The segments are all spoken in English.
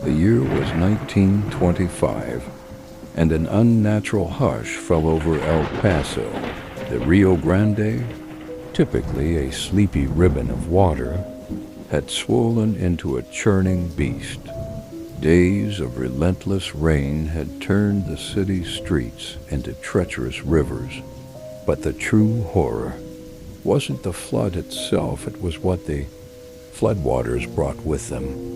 The year was 1925, and an unnatural hush fell over El Paso. The Rio Grande, typically a sleepy ribbon of water, had swollen into a churning beast. Days of relentless rain had turned the city's streets into treacherous rivers. But the true horror wasn't the flood itself, it was what the floodwaters brought with them.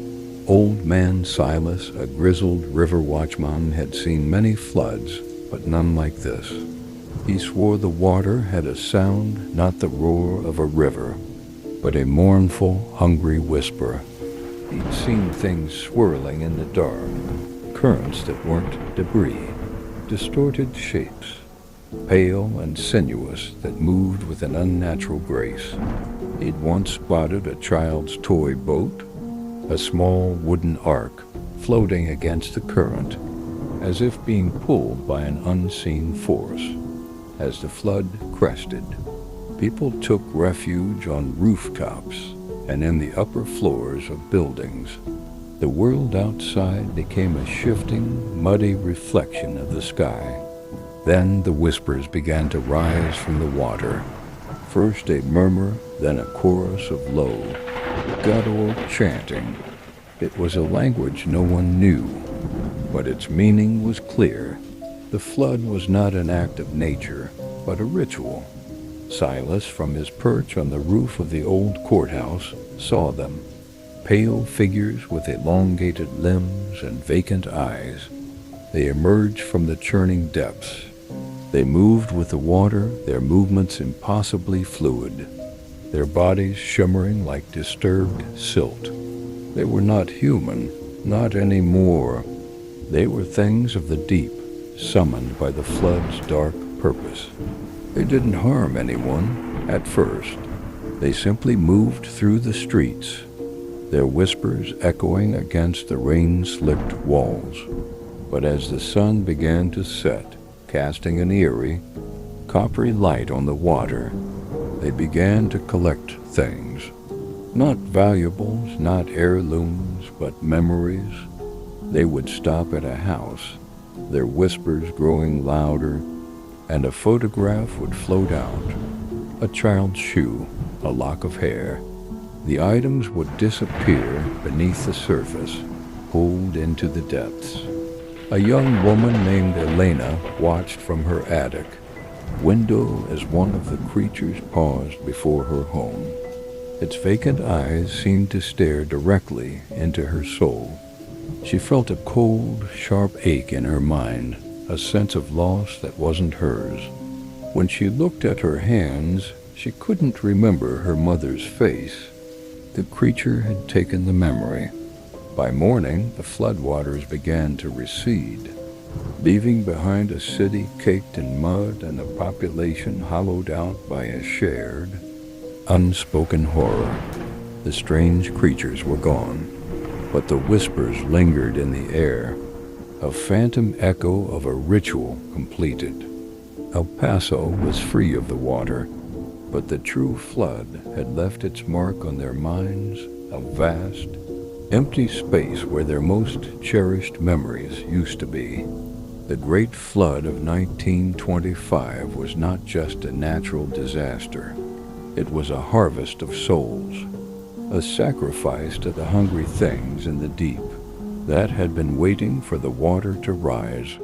Old man Silas, a grizzled river watchman, had seen many floods, but none like this. He swore the water had a sound, not the roar of a river, but a mournful, hungry whisper. He'd seen things swirling in the dark, currents that weren't debris, distorted shapes, pale and sinuous, that moved with an unnatural grace. He'd once spotted a child's toy boat, a small wooden ark floating against the current, as if being pulled by an unseen force. As the flood crested, people took refuge on rooftops and in the upper floors of buildings. The world outside became a shifting, muddy reflection of the sky. Then the whispers began to rise from the water. First a murmur, then a chorus of low, guttural chanting. It was a language no one knew, but its meaning was clear. The flood was not an act of nature, but a ritual. Silas, from his perch on the roof of the old courthouse, saw them, pale figures with elongated limbs and vacant eyes. They emerged from the churning depths. They moved with the water, their movements impossibly fluid, their bodies shimmering like disturbed silt. They were not human, not anymore. They were things of the deep, summoned by the flood's dark purpose. They didn't harm anyone at first. They simply moved through the streets, their whispers echoing against the rain-slicked walls. But as the sun began to set, casting an eerie, coppery light on the water, they began to collect things. Not valuables, not heirlooms, but memories. They would stop at a house, their whispers growing louder, and a photograph would float out. A child's shoe, a lock of hair. The items would disappear beneath the surface, pulled into the depths. A young woman named Elena watched from her attic window as one of the creatures paused before her home. Its vacant eyes seemed to stare directly into her soul. She felt a cold, sharp ache in her mind, a sense of loss that wasn't hers. When she looked at her hands, she couldn't remember her mother's face. The creature had taken the memory. By morning, the floodwaters began to recede, leaving behind a city caked in mud and a population hollowed out by a shared, unspoken horror. The strange creatures were gone, but the whispers lingered in the air, a phantom echo of a ritual completed. El Paso was free of the water, but the true flood had left its mark on their minds, a vast, empty space where their most cherished memories used to be. The Great Flood of 1925 was not just a natural disaster. It was a harvest of souls, a sacrifice to the hungry things in the deep that had been waiting for the water to rise.